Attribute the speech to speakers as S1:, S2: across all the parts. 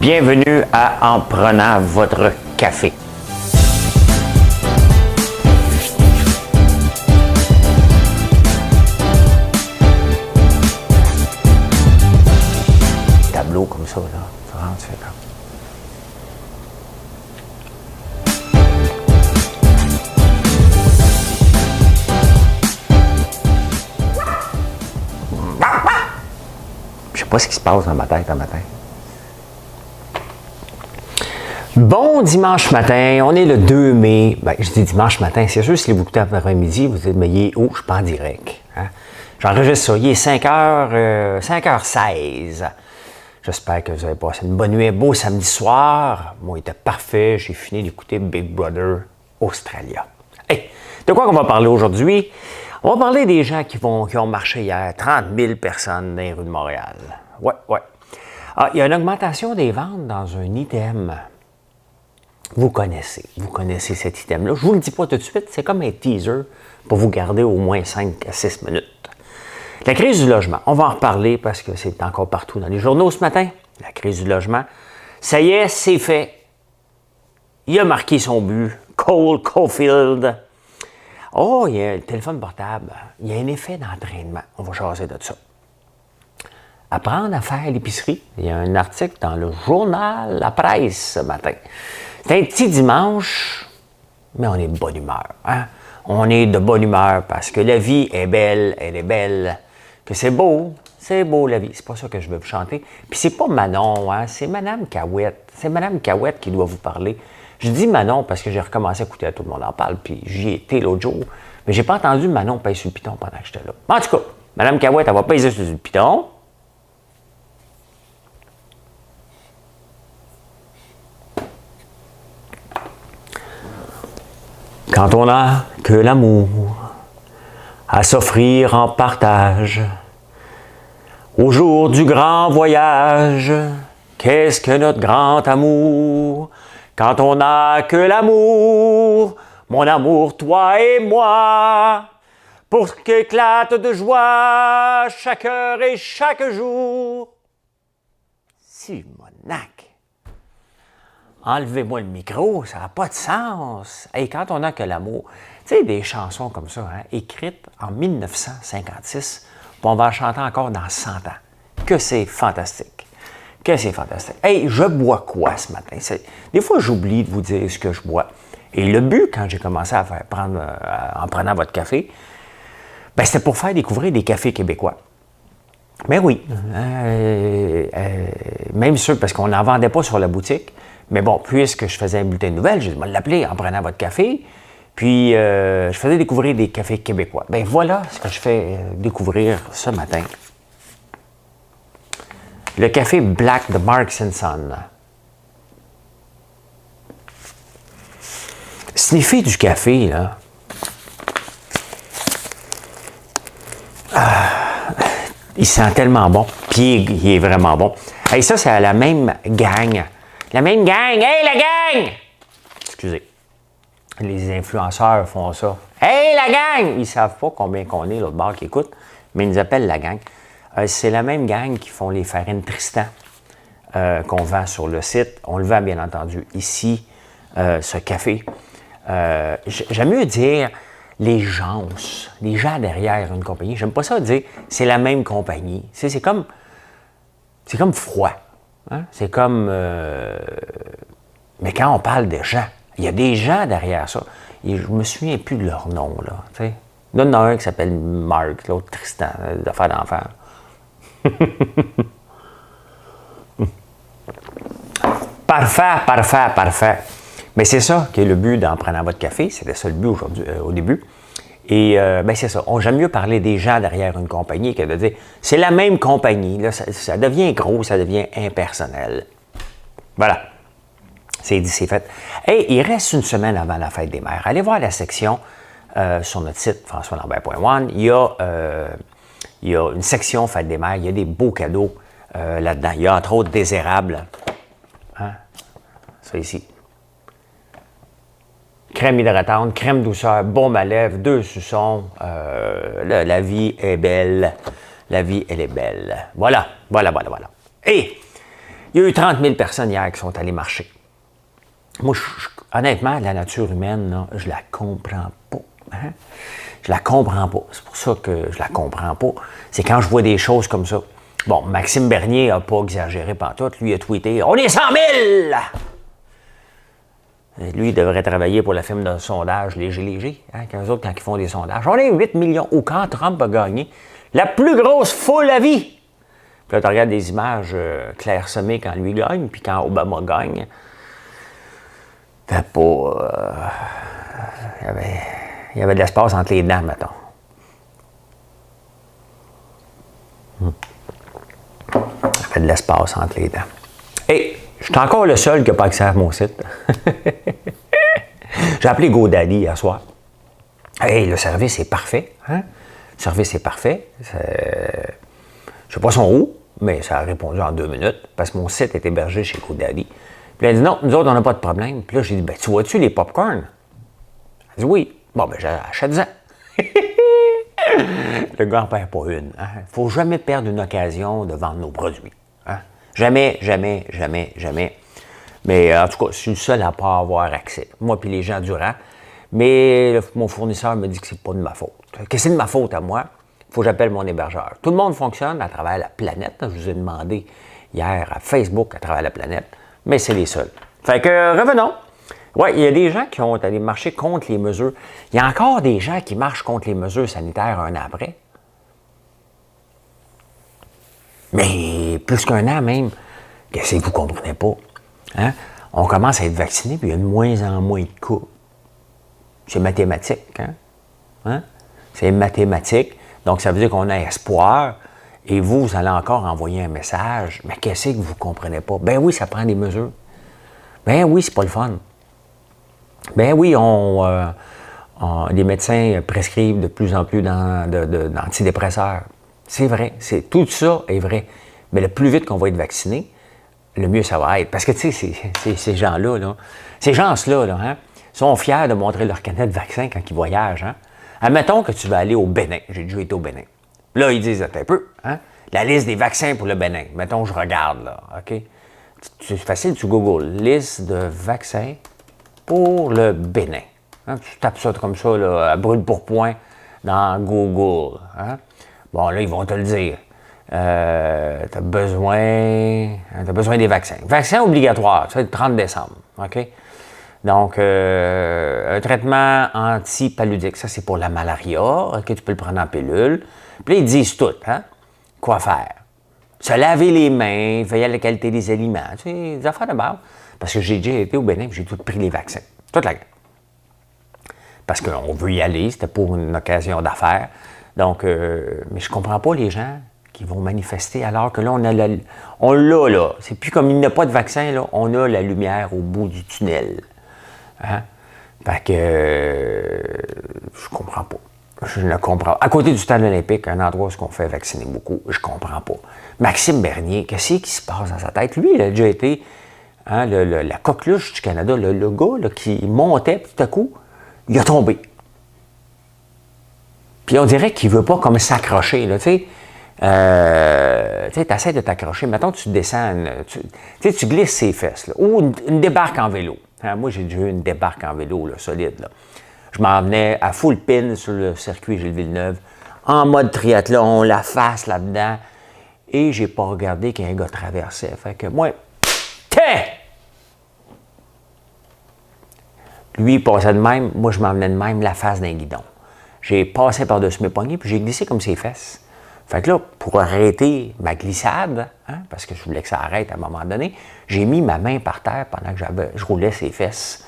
S1: Bienvenue à En prenant votre café. Tableau comme ça, là. Ça rentre, c'est comme... Je sais pas ce qui se passe dans ma tête. Bon dimanche matin, on est le 2 mai. Ben, je dis dimanche matin, c'est sûr, si vous écoutez après-midi, vous dites, mais il est où? Je suis pas en direct. Hein? J'enregistre ça, il est 5h16. J'espère que vous avez passé une bonne nuit, un beau samedi soir. Moi, il était parfait, j'ai fini d'écouter Big Brother Australia. Hey, de quoi on va parler aujourd'hui? On va parler des gens qui ont marché hier, 30 000 personnes dans les rues de Montréal. Ouais. Ah, il y a une augmentation des ventes dans un item. Vous connaissez cet item-là. Je ne vous le dis pas tout de suite, c'est comme un teaser pour vous garder au moins 5 à 6 minutes. La crise du logement, on va en reparler parce que c'est encore partout dans les journaux ce matin. La crise du logement, ça y est, c'est fait. Il a marqué son but. Cole Caulfield. Oh, il y a le téléphone portable. Il y a un effet d'entraînement. On va jaser de ça. Apprendre à faire l'épicerie. Il y a un article dans le journal La Presse ce matin. C'est un petit dimanche, mais on est de bonne humeur. Hein? On est de bonne humeur parce que la vie est belle, elle est belle. Que c'est beau la vie. C'est pas ça que je veux vous chanter. Puis c'est pas Manon, hein? C'est Madame Cahouette. C'est Madame Cahouette qui doit vous parler. Je dis Manon parce que j'ai recommencé à écouter à Tout le monde en parle, puis j'y étais l'autre jour. Mais j'ai pas entendu Manon peser sur le piton pendant que j'étais là. En tout cas, Madame Cahouette, elle va peser sur le piton. Quand on n'a que l'amour à s'offrir en partage, au jour du grand voyage, qu'est-ce que notre grand amour? Quand on n'a que l'amour, mon amour, toi et moi, pour qu'éclate de joie chaque heure et chaque jour. Simonac! Enlevez-moi le micro, ça n'a pas de sens. Et quand on n'a que l'amour, tu sais, des chansons comme ça, hein, écrites en 1956, puis on va en chanter encore dans 100 ans. Que c'est fantastique. Hey, je bois quoi ce matin? Des fois, j'oublie de vous dire ce que je bois. Et le but, quand j'ai commencé à en prenant votre café, ben, c'était pour faire découvrir des cafés québécois. Mais oui, même sûr, parce qu'on n'en vendait pas sur la boutique. Mais bon, puisque je faisais un bulletin de nouvelles, je vais l'appeler En prenant votre café. Puis, je faisais découvrir des cafés québécois. Bien, voilà ce que je fais découvrir ce matin. Le café Black de Marks & Son. Sniffer du café, là. Il sent tellement bon. Puis, il est vraiment bon. Et ça, c'est à la même gang. La même gang! Hey, la gang! Excusez. Les influenceurs font ça. Hey, la gang! Ils ne savent pas combien qu'on est, l'autre bord qui écoute, mais ils nous appellent la gang. C'est la même gang qui font les farines Tristan qu'on vend sur le site. On le vend, bien entendu, ici, ce café. J'aime mieux dire les gens derrière une compagnie. J'aime pas ça dire c'est la même compagnie. C'est comme froid. Hein? C'est comme... Mais quand on parle de gens, il y a des gens derrière ça. Et je me souviens plus de leur nom, là. T'sais. Il y en a un qui s'appelle Marc, l'autre Tristan, d'affaires d'enfants. Parfait. Mais c'est ça qui est le but d'en prenant votre café. C'était ça le but aujourd'hui, au début. Et ben c'est ça. J'aime mieux parler des gens derrière une compagnie que de dire c'est la même compagnie. Là, ça devient gros, ça devient impersonnel. Voilà. C'est dit, c'est fait. Et il reste une semaine avant la fête des mères. Allez voir la section sur notre site françoislambert.one. Il y a une section fête des mères. Il y a des beaux cadeaux là-dedans. Il y a entre autres des érables. Hein? Ça ici. Crème hydratante, crème douceur, baume à lèvres, 2 suçons. La vie est belle. La vie, elle est belle. Voilà. Et Il y a eu 30 000 personnes hier qui sont allées marcher. Moi, honnêtement, la nature humaine, là, je la comprends pas. Hein? Je la comprends pas. C'est pour ça que je la comprends pas. C'est quand je vois des choses comme ça. Bon, Maxime Bernier n'a pas exagéré pantoute. Lui a tweeté « On est 100 000! » Lui, il devrait travailler pour la firme de sondage léger. Hein, quand eux autres, quand ils font des sondages. On est 8 millions. Ou quand Trump a gagné la plus grosse foule à vie. Puis là, tu regardes des images clairsemées quand lui gagne, puis quand Obama gagne. Fait pas... il y avait de l'espace entre les dents, mettons. Il y avait de l'espace entre les dents. Et je suis encore le seul qui n'a pas accès à mon site. J'ai appelé GoDaddy hier soir. Hey, le service est parfait. Hein? Le service est parfait. Je ne sais pas son où, mais ça a répondu en 2 minutes parce que mon site est hébergé chez GoDaddy. Puis elle a dit non, nous autres, on n'a pas de problème. Puis là, j'ai dit, ben, tu vois-tu les popcorn? Elle dit oui. Bon, ben, j'achète-en. Le gars n'en perd pas une. Il ne faut jamais perdre une occasion de vendre nos produits. Hein? Jamais, jamais, jamais, jamais. Mais en tout cas, je suis le seul à ne pas avoir accès. Moi puis les gens du rang. Mais mon fournisseur me dit que c'est pas de ma faute. Que c'est de ma faute à moi, il faut que j'appelle mon hébergeur. Tout le monde fonctionne à travers la planète. Je vous ai demandé hier à Facebook à travers la planète, mais c'est les seuls. Fait que revenons. Oui, il y a des gens qui ont allé marcher contre les mesures. Il y a encore des gens qui marchent contre les mesures sanitaires un an après. Mais plus qu'un an même, qu'est-ce que vous ne comprenez pas? Hein? On commence à être vacciné, puis il y a de moins en moins de cas. C'est mathématique. Hein? Hein? C'est mathématique. Donc, ça veut dire qu'on a espoir. Et vous allez encore envoyer un message. Mais qu'est-ce que vous ne comprenez pas? Ben oui, ça prend des mesures. Ben oui, c'est pas le fun. Ben oui, les médecins prescrivent de plus en plus d'antidépresseurs. C'est vrai. Tout ça est vrai. Mais le plus vite qu'on va être vacciné, le mieux ça va être. Parce que, tu sais, ces gens-là, ces gens-là, hein, sont fiers de montrer leur canette de vaccin quand ils voyagent. Hein. Admettons que tu vas aller au Bénin. J'ai déjà été au Bénin. Là, ils disent, attends un peu, hein, la liste des vaccins pour le Bénin. Mettons, je regarde, là, OK? C'est facile, tu googles, liste de vaccins pour le Bénin. Hein, tu tapes ça comme ça, là, à brûle-pourpoint, dans Google. Hein? Bon, là, ils vont te le dire. Tu as besoin des vaccins. Vaccin obligatoire, ça va être le 30 décembre. OK? Donc, un traitement antipaludique, ça, c'est pour la malaria. OK, tu peux le prendre en pilule. Puis là, ils disent tout, hein? Quoi faire? Se laver les mains, veiller à la qualité des aliments. Tu sais, des affaires de base. Parce que j'ai déjà été au Bénin et j'ai tout pris les vaccins. Toute la gamme. Parce qu'on veut y aller, c'était pour une occasion d'affaires. Donc, mais je comprends pas les gens qui vont manifester alors que là, on l'a, là. C'est plus comme il n'y a pas de vaccin, là. On a la lumière au bout du tunnel. Hein? Fait que je comprends pas. Je ne comprends pas. À côté du stade olympique, un endroit où on fait vacciner beaucoup, je comprends pas. Maxime Bernier, qu'est-ce qui se passe dans sa tête? Lui, il a déjà été hein, la coqueluche du Canada, le gars là, qui montait, puis tout à coup, il a tombé. Puis on dirait qu'il ne veut pas comme s'accrocher, là, tu sais. Tu essaies de t'accrocher. Mettons, tu descends, tu glisses ses fesses, là, ou une débarque en vélo. Hein, moi, j'ai déjà eu une débarque en vélo, là, solide, là. Je m'en venais à full pin sur le circuit Gilles Villeneuve, en mode triathlon, la face là-dedans, et j'ai pas regardé qu'un gars traversait. Fait que moi, lui, il passait de même, moi, je m'en venais de même, la face d'un guidon. J'ai passé par-dessus mes poignets, puis j'ai glissé comme ses fesses. Fait que là, pour arrêter ma glissade, hein, parce que je voulais que ça arrête à un moment donné, j'ai mis ma main par terre pendant que je roulais ses fesses.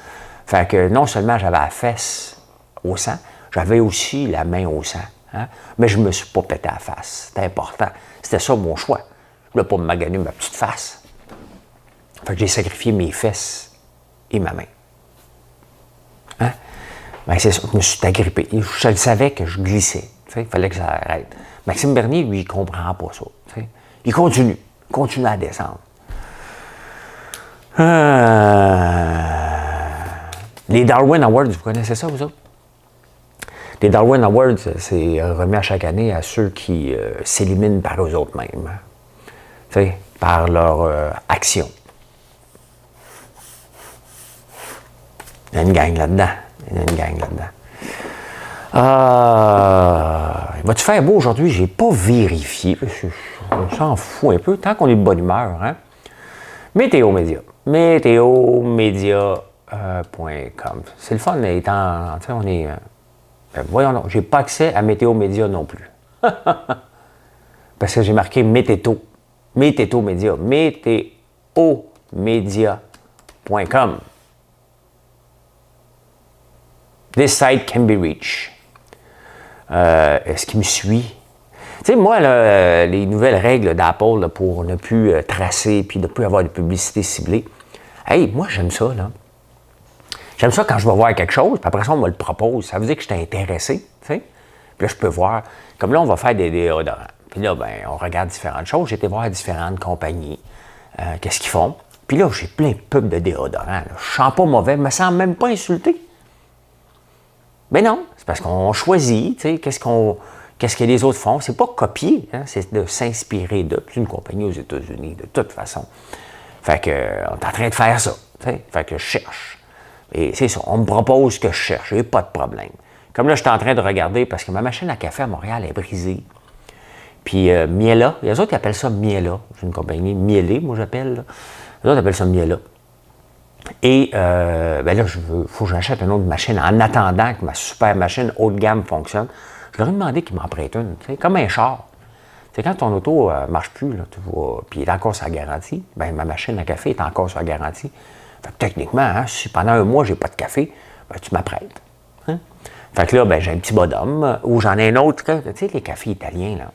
S1: Fait que non seulement j'avais la fesse au sang, j'avais aussi la main au sang. Hein, mais je ne me suis pas pété à la face. C'était important. C'était ça mon choix. Je ne voulais pas me maganer ma petite face. Fait que j'ai sacrifié mes fesses et ma main. Hein? Ben c'est ça, je me suis agrippé. Je le savais que je glissais. Il fallait que ça arrête. Maxime Bernier, lui, il ne comprend pas ça. T'sais. Il continue à descendre. Les Darwin Awards, vous connaissez ça, vous autres? Les Darwin Awards, c'est remis à chaque année à ceux qui s'éliminent par eux autres mêmes. T'sais, par leur action. Il y a une gang là-dedans. Va-tu faire beau aujourd'hui? Je n'ai pas vérifié. On s'en fout un peu, tant qu'on est de bonne humeur. Hein? Météo Média. Météomédia.com. C'est le fun, étant. On est. Voyons, non, j'ai pas accès à Météo Média non plus. Parce que j'ai marqué Météo Média. Météomédia.com. This site can be reached. Est-ce qu'il me suit? Tu sais, moi, là, les nouvelles règles d'Apple pour ne plus tracer puis ne plus avoir de publicité ciblée, hey, moi, j'aime ça, là. J'aime ça quand je vais voir quelque chose, puis après ça, on me le propose. Ça veut dire que je suis intéressé, tu sais. Puis là, je peux voir. Comme là, on va faire des déodorants. Puis là, ben, on regarde différentes choses. J'ai été voir différentes compagnies. Qu'est-ce qu'ils font? Puis là, j'ai plein de pubs de déodorants. Là. Je ne sens pas mauvais, je ne me sens même pas insulté. Mais non, c'est parce qu'on choisit, tu sais, qu'est-ce que les autres font. C'est pas copier, hein, c'est de s'inspirer d'eux. C'est une compagnie aux États-Unis, de toute façon. Fait que, on est en train de faire ça, tu sais. Fait que je cherche. Et c'est ça, on me propose ce que je cherche, j'ai pas de problème. Comme là, je suis en train de regarder, parce que ma machine à café à Montréal est brisée. Puis Miela, les autres ils appellent ça Miela. C'est une compagnie Mielée, moi j'appelle. Les autres appellent ça Miela. Et ben là, il faut que j'achète une autre machine en attendant que ma super machine haut de gamme fonctionne. Je leur ai demandé qu'ils m'en prêtent une, tu sais, comme un char. C'est quand ton auto ne marche plus, là, tu vois, puis il est encore sur la garantie, ben ma machine à café est encore sur la garantie. Fait que techniquement, hein, si pendant un mois, j'ai pas de café, ben tu m'apprêtes. Hein? Fait que là, ben, j'ai un petit bonhomme, ou j'en ai un autre, tu sais, les cafés italiens, là.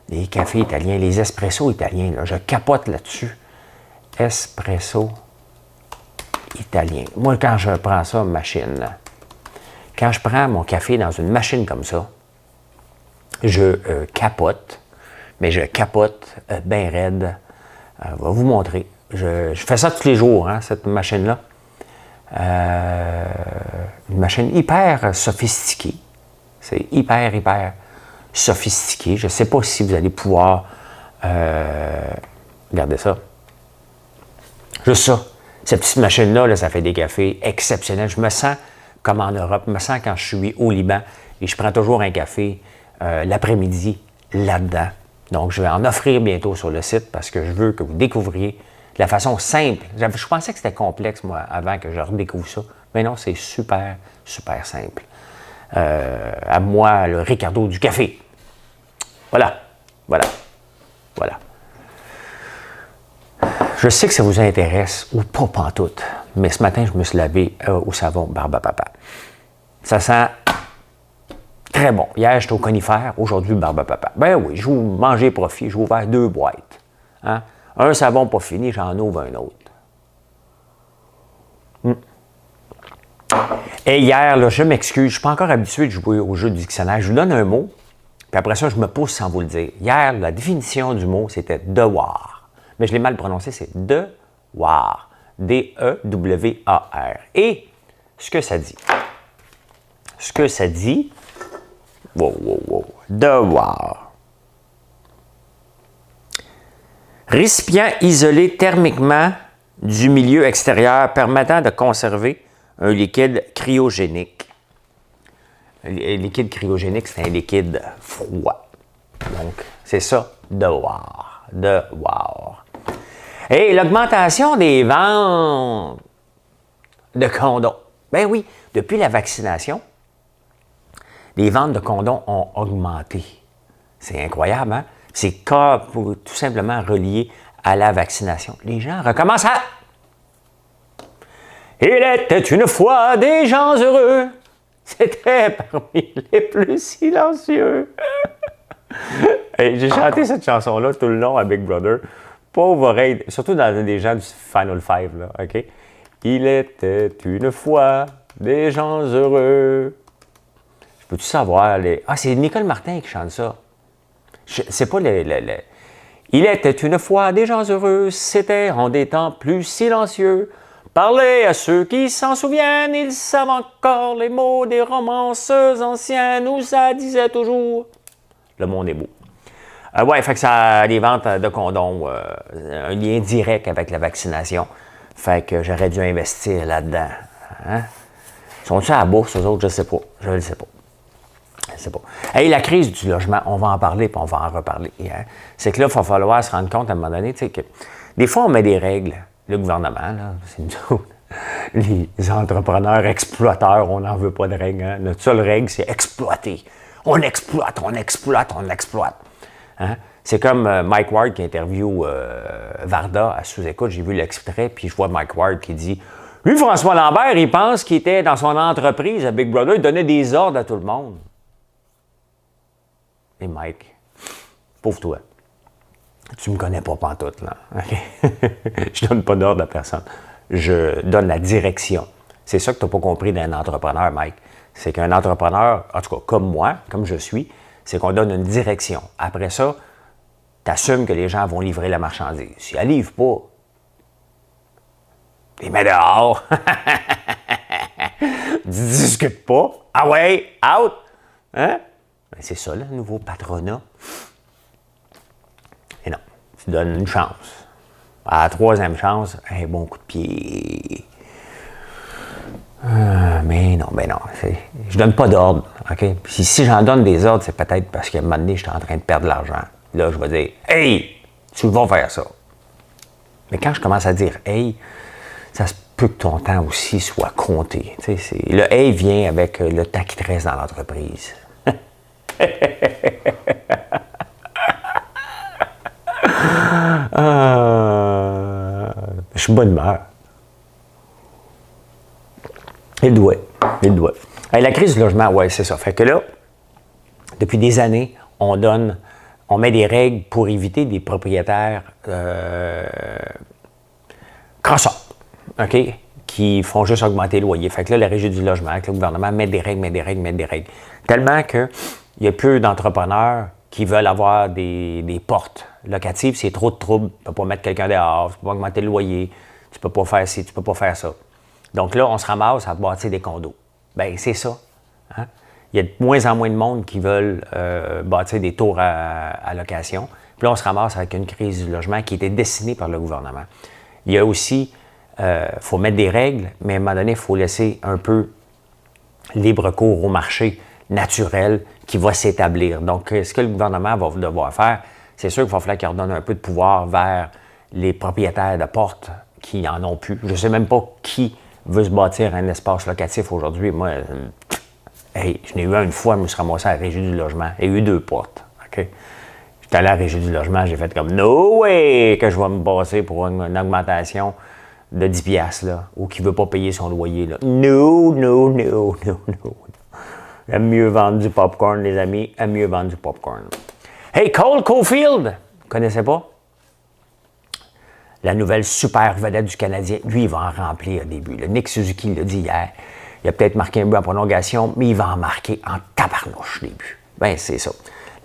S1: Les cafés italiens, les espressos italiens, là, je capote là-dessus. Espresso italien. Moi, quand je prends ça, machine, là, quand je prends mon café dans une machine comme ça, je capote, mais je capote bien raide. Je vais vous montrer. Je fais ça tous les jours, hein, cette machine-là. Une machine hyper sophistiquée. C'est hyper sophistiqué. Je ne sais pas si vous allez pouvoir regarder ça. Juste ça. Cette petite machine-là, là, ça fait des cafés exceptionnels. Je me sens comme en Europe. Je me sens quand je suis au Liban et je prends toujours un café l'après-midi là-dedans. Donc, je vais en offrir bientôt sur le site parce que je veux que vous découvriez de la façon simple. Je pensais que c'était complexe, moi, avant que je redécouvre ça. Mais non, c'est super simple. À moi, le Ricardo du café. Voilà. Je sais que ça vous intéresse, ou pas pantoute, mais ce matin, je me suis lavé au savon Barbe à Papa. Ça sent très bon. Hier, j'étais au conifère, aujourd'hui, Barbe à Papa. Ben oui, je vous mangez profit, j'ai ouvert 2 boîtes. Hein? Un savon pas fini, j'en ouvre un autre. Et hier, là, je m'excuse, je ne suis pas encore habitué de jouer au jeu du dictionnaire. Je vous donne un mot, puis après ça, je me pousse sans vous le dire. Hier, la définition du mot, c'était devoir. Mais je l'ai mal prononcé, c'est devoir. D-E-W-A-R. Et ce que ça dit. Devoir. Récipient isolé thermiquement du milieu extérieur permettant de conserver un liquide cryogénique. Un liquide cryogénique, c'est un liquide froid. Donc, c'est ça, devoir. Et l'augmentation des ventes de condoms. Ben oui, depuis la vaccination, les ventes de condoms ont augmenté. C'est incroyable, hein? C'est tout simplement relié à la vaccination. Les gens recommencent à... Il était une fois des gens heureux. C'était parmi les plus silencieux. Hey, j'ai chanté cette chanson-là tout le long à Big Brother. Pauvre oreille, surtout dans des gens du Final Five, là, OK? Il était une fois des gens heureux. Je peux-tu savoir les... Ah, c'est Nicole Martin qui chante ça. C'est pas Il était une fois des gens heureux, c'était en des temps plus silencieux. Parlez à ceux qui s'en souviennent, ils savent encore les mots des romanceuses anciennes où ça disait toujours « Le monde est beau ». Ouais, fait que ça a des ventes de condoms, un lien direct avec la vaccination. Fait que j'aurais dû investir là-dedans. Hein? Sont-ils à la bourse, eux autres? Je sais pas. Je ne sais pas. Je sais pas. Hey, la crise du logement, on va en parler puis on va en reparler. Hein? C'est que là, il va falloir se rendre compte à un moment donné, tu sais, que des fois, on met des règles. Le gouvernement, là, c'est nous autres. Les entrepreneurs exploiteurs, on n'en veut pas de règles. Hein? Notre seule règle, c'est exploiter. On exploite, on exploite, on exploite. Hein? C'est comme Mike Ward qui interviewe Varda à sous-écoute. J'ai vu l'extrait, puis je vois Mike Ward qui dit « Lui, François Lambert, il pense qu'il était dans son entreprise à Big Brother, il donnait des ordres à tout le monde. » Et Mike, pauvre toi, tu me connais pas pantoute, là. Okay? Je donne pas d'ordre à personne. Je donne la direction. C'est ça que tu n'as pas compris d'un entrepreneur, Mike. C'est qu'un entrepreneur, en tout cas comme moi, comme je suis, c'est qu'on donne une direction. Après ça, tu assumes que les gens vont livrer la marchandise. Si elle ne livre pas, les mets dehors. Tu discutes pas. Ah ouais, out. Hein? Ben, c'est ça, le nouveau patronat. Et non, tu donnes une chance. À la troisième chance, un bon coup de pied. Mais non. Je donne pas d'ordre. OK? Puis si j'en donne des ordres, c'est peut-être parce qu'à un moment donné, je suis en train de perdre de l'argent. Là, je vais dire « Hey, tu vas faire ça. » Mais quand je commence à dire « Hey », ça se peut que ton temps aussi soit compté. Le « Hey » vient avec le temps qui te reste dans l'entreprise. Je suis bonne humeur. Il doit. Hey, la crise du logement, ouais, c'est ça. Fait que là, depuis des années, on met des règles pour éviter des propriétaires crosseurs, OK? Qui font juste augmenter le loyer. Fait que là, la régie du logement, le gouvernement met des règles. Tellement qu'il y a peu d'entrepreneurs qui veulent avoir des portes locatives. C'est trop de troubles. Tu ne peux pas mettre quelqu'un dehors, tu ne peux pas augmenter le loyer, tu ne peux pas faire ci, tu ne peux pas faire ça. Donc là, on se ramasse à bâtir des condos. Bien, c'est ça. Hein? Il y a de moins en moins de monde qui veulent bâtir des tours à location. Puis là, on se ramasse avec une crise du logement qui était dessinée par le gouvernement. Il y a aussi, faut mettre des règles, mais à un moment donné, il faut laisser un peu libre cours au marché naturel qui va s'établir. Donc, ce que le gouvernement va devoir faire, c'est sûr qu'il va falloir qu'il redonne un peu de pouvoir vers les propriétaires de portes qui n'en ont plus. Je ne sais même pas qui veut se bâtir un espace locatif aujourd'hui. Moi, hey, je n'ai eu une fois, je me suis ramassé à la régie du logement. Il y a eu 2 portes. Okay? J'étais allé à la régie du logement, j'ai fait comme « No way! » que je vais me passer pour une augmentation de 10 piastres, là, ou qui ne veut pas payer son loyer. Là. No. Aime mieux vendre du popcorn, les amis. Aime mieux vendre du popcorn. Hey, Cole Caulfield! Vous connaissez pas? La nouvelle super vedette du Canadien. Lui, il va en remplir au début. Le Nick Suzuki l'a dit hier. Il a peut-être marqué un but en prolongation, mais il va en marquer en tabarnouche des buts. Ben, c'est ça.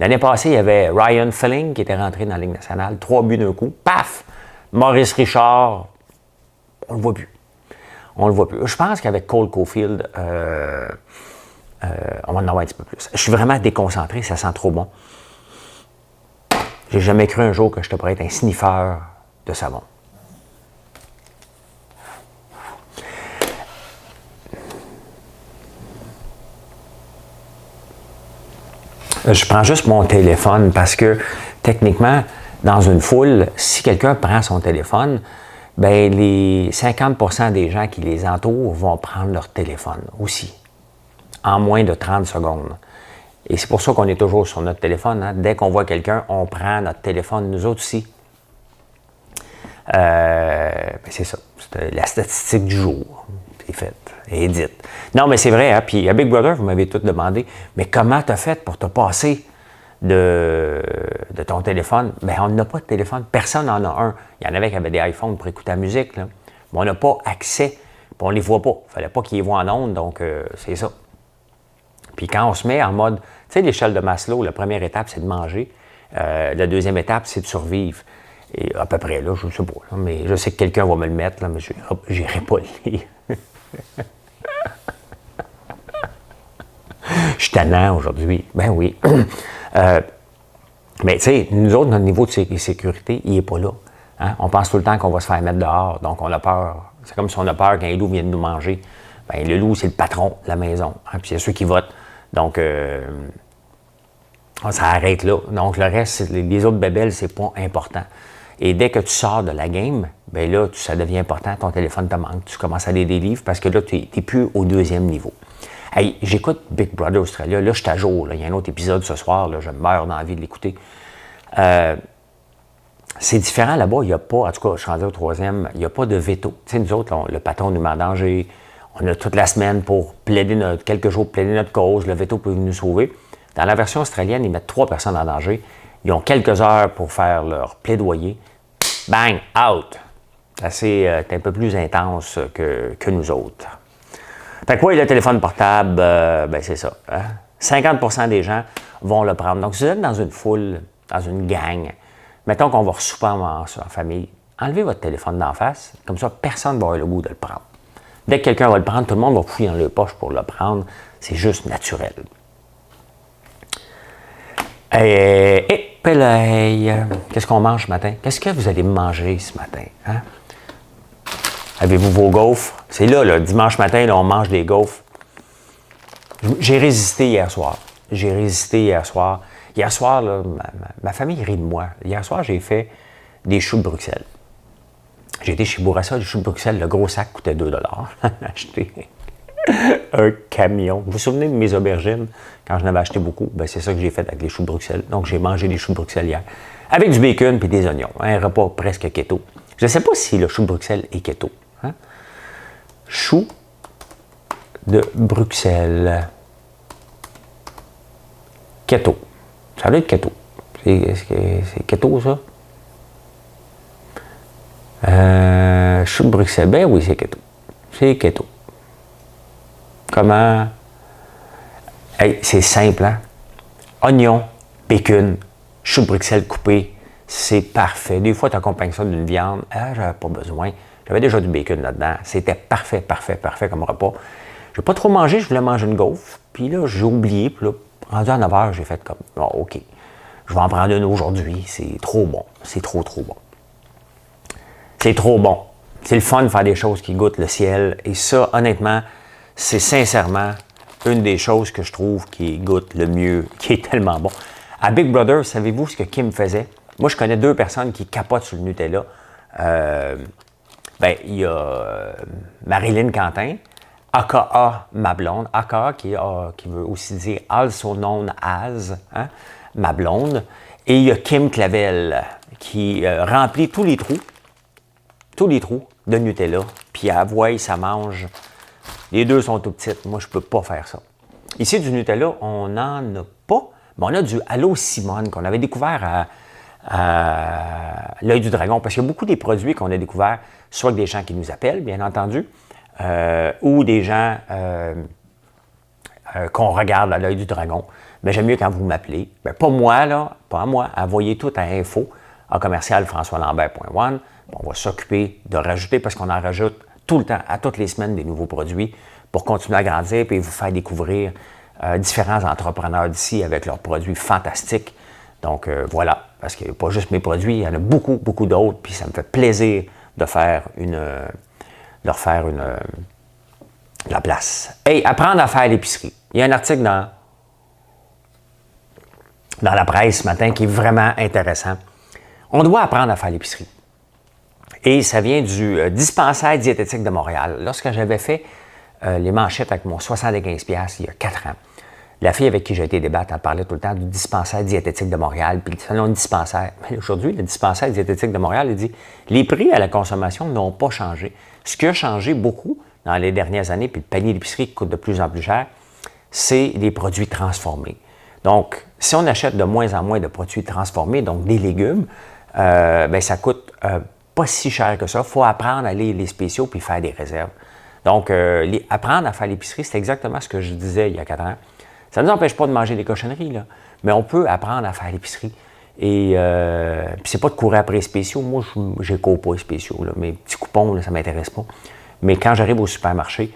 S1: L'année passée, il y avait Ryan Filling qui était rentré dans la Ligue nationale. 3 buts d'un coup. Paf! Maurice Richard, on le voit plus. Je pense qu'avec Cole Caulfield, on va en avoir un petit peu plus. Je suis vraiment déconcentré, ça sent trop bon. J'ai jamais cru un jour que je te pourrais être un sniffeur de savon. Je prends juste mon téléphone parce que, techniquement, dans une foule, si quelqu'un prend son téléphone, bien, les 50% des gens qui les entourent vont prendre leur téléphone aussi, en moins de 30 secondes. Et c'est pour ça qu'on est toujours sur notre téléphone. Hein? Dès qu'on voit quelqu'un, on prend notre téléphone, nous autres aussi. C'est ça. C'est la statistique du jour. C'est fait. Et dite. Non, mais c'est vrai. Hein? Puis à Big Brother, vous m'avez tout demandé, mais comment tu as fait pour te passer de ton téléphone? Bien, on n'a pas de téléphone. Personne n'en a un. Il y en avait qui avaient des iPhones pour écouter la musique. Là. Mais on n'a pas accès. Puis on ne les voit pas. Il ne fallait pas qu'ils les voient en ondes. Donc, c'est ça. Puis quand on se met en mode, tu sais, l'échelle de Maslow, la première étape, c'est de manger. La deuxième étape, c'est de survivre. Et à peu près là, je ne sais pas. Là, mais je sais que quelqu'un va me le mettre, là, mais je n'irai pas le lire. Je suis tannant aujourd'hui. Ben oui. Mais tu sais, nous autres, notre niveau de sécurité, il n'est pas là. Hein? On pense tout le temps qu'on va se faire mettre dehors, donc on a peur. C'est comme si on a peur qu'un loup vienne nous manger. Bien, le loup, c'est le patron de la maison. Hein? Puis c'est ceux qui votent. Donc, ça arrête là. Donc, le reste, les autres bébelles, c'est pas important. Et dès que tu sors de la game, bien là, ça devient important, ton téléphone te manque. Tu commences à lire des livres parce que là, tu n'es plus au deuxième niveau. Hey, j'écoute Big Brother Australia. Là, je suis à jour. Là. Il y a un autre épisode ce soir. Là, je meurs d'envie de l'écouter. C'est différent là-bas. Il n'y a pas, en tout cas, je suis rendu au troisième, il n'y a pas de veto. Tu sais, nous autres, le patron nous met en danger. On a toute la semaine pour plaider quelques jours pour plaider notre cause. Le veto peut nous sauver. Dans la version australienne, ils mettent 3 personnes en danger. Ils ont quelques heures pour faire leur plaidoyer. Bang, out! C'est un peu plus intense que nous autres. Fait que oui, le téléphone portable, ben c'est ça. Hein? 50% des gens vont le prendre. Donc, si vous êtes dans une foule, dans une gang, mettons qu'on va souper en famille, enlevez votre téléphone d'en face, comme ça, personne ne va avoir le goût de le prendre. Dès que quelqu'un va le prendre, tout le monde va fouiller dans leur poche pour le prendre. C'est juste naturel. Qu'est-ce qu'on mange ce matin? Qu'est-ce que vous allez manger ce matin? Hein? Avez-vous vos gaufres? C'est là, dimanche matin, là, on mange des gaufres. J'ai résisté hier soir. Hier soir, là, ma famille rit de moi. Hier soir, j'ai fait des choux de Bruxelles. J'ai été chez Bourassa, les choux de Bruxelles, le gros sac coûtait 2 $. Acheté un camion. Vous vous souvenez de mes aubergines? Quand j'en avais acheté beaucoup, ben c'est ça que j'ai fait avec les choux de Bruxelles. Donc, j'ai mangé des choux de Bruxelles hier. Avec du bacon et des oignons. Un repas presque keto. Je ne sais pas si le chou de Bruxelles est keto. Hein? Chou de Bruxelles. Keto. Ça doit être keto. C'est keto, ça? Chou de Bruxelles. Ben oui, c'est keto. C'est keto. Comment? Hey, c'est simple, hein? Oignon, bacon, chou de Bruxelles coupé, c'est parfait. Des fois, tu accompagnes ça d'une viande. Ah, j'avais pas besoin. J'avais déjà du bacon là-dedans. C'était parfait comme repas. Je n'ai pas trop mangé, je voulais manger une gaufre. Puis là, j'ai oublié. Puis là, rendu à 9 h, j'ai fait comme, oh, OK, je vais en prendre une aujourd'hui. C'est trop bon. C'est trop bon. C'est trop bon. C'est le fun de faire des choses qui goûtent le ciel. Et ça, honnêtement, c'est sincèrement une des choses que je trouve qui goûte le mieux, qui est tellement bon. À Big Brother, savez-vous ce que Kim faisait? Moi, je connais 2 personnes qui capotent sur le Nutella. Il y a Marilyn Quentin, aka ma blonde, aka qui veut aussi dire also known as, hein, ma blonde. Et il y a Kim Clavel qui remplit tous les trous de Nutella. Puis à voix, ça mange. Les 2 sont tout petites. Moi, je ne peux pas faire ça. Ici, du Nutella, on n'en a pas. Mais on a du Allô Simone qu'on avait découvert à l'œil du dragon. Parce qu'il y a beaucoup des produits qu'on a découverts, soit avec des gens qui nous appellent, bien entendu, ou des gens qu'on regarde à l'œil du dragon. Mais j'aime mieux quand vous m'appelez. Ben, pas à moi. Envoyez tout à info@françoislambert.one. On va s'occuper de rajouter, parce qu'on en rajoute tout le temps, à toutes les semaines, des nouveaux produits pour continuer à grandir et vous faire découvrir différents entrepreneurs d'ici avec leurs produits fantastiques. Donc voilà, parce qu'il n'y a pas juste mes produits, il y en a beaucoup d'autres, puis ça me fait plaisir de leur faire la place. Hey, apprendre à faire l'épicerie. Il y a un article dans la presse ce matin qui est vraiment intéressant. On doit apprendre à faire l'épicerie. Et ça vient du dispensaire diététique de Montréal. Lorsque j'avais fait les manchettes avec mon 75$ il y a 4 ans, la fille avec qui j'ai été débattre, elle parlait tout le temps du dispensaire diététique de Montréal. Puis selon le dispensaire, aujourd'hui, le dispensaire diététique de Montréal, il dit les prix à la consommation n'ont pas changé. Ce qui a changé beaucoup dans les dernières années, puis le panier d'épicerie qui coûte de plus en plus cher, c'est les produits transformés. Donc, si on achète de moins en moins de produits transformés, donc des légumes, ça coûte pas si cher que ça. Il faut apprendre à lire les spéciaux puis faire des réserves. Donc, apprendre à faire l'épicerie, c'est exactement ce que je disais il y a 4 ans. Ça ne nous empêche pas de manger des cochonneries, là, mais on peut apprendre à faire l'épicerie. Et puis c'est pas de courir après les spéciaux. Moi, je n'écoute pas les spéciaux. Là. Mes petits coupons, là, ça ne m'intéresse pas. Mais quand j'arrive au supermarché,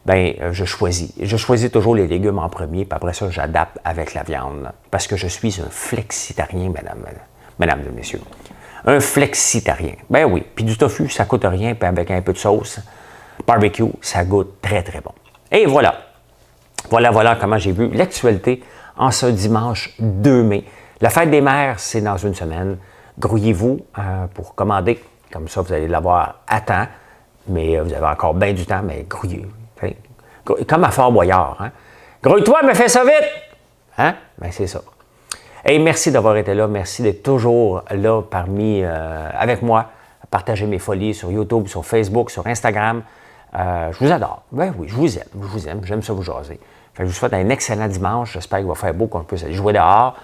S1: je choisis. Je choisis toujours les légumes en premier, puis après ça, j'adapte avec la viande. Parce que je suis un flexitarien, mesdames et messieurs. Un flexitarien. Ben oui. Puis du tofu, ça coûte rien, puis avec un peu de sauce, barbecue, ça goûte très, très bon. Et voilà. Voilà comment j'ai vu l'actualité en ce dimanche 2 mai. La fête des mères, c'est dans une semaine. Grouillez-vous pour commander. Comme ça, vous allez l'avoir à temps. Mais vous avez encore bien du temps, mais grouillez. Comme à Fort Boyard. Hein? Grouille-toi, mais fais ça vite! Hein? Ben, c'est ça. Et merci d'avoir été là. Merci d'être toujours là avec moi. Partagez mes folies sur YouTube, sur Facebook, sur Instagram. Je vous adore. Ben oui, je vous aime. J'aime ça vous jaser. Fait que je vous souhaite un excellent dimanche. J'espère qu'il va faire beau, qu'on puisse aller jouer dehors.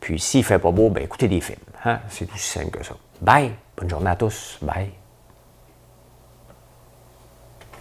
S1: Puis s'il ne fait pas beau, ben écoutez des films. Hein? C'est aussi simple que ça. Bye! Bonne journée à tous. Bye!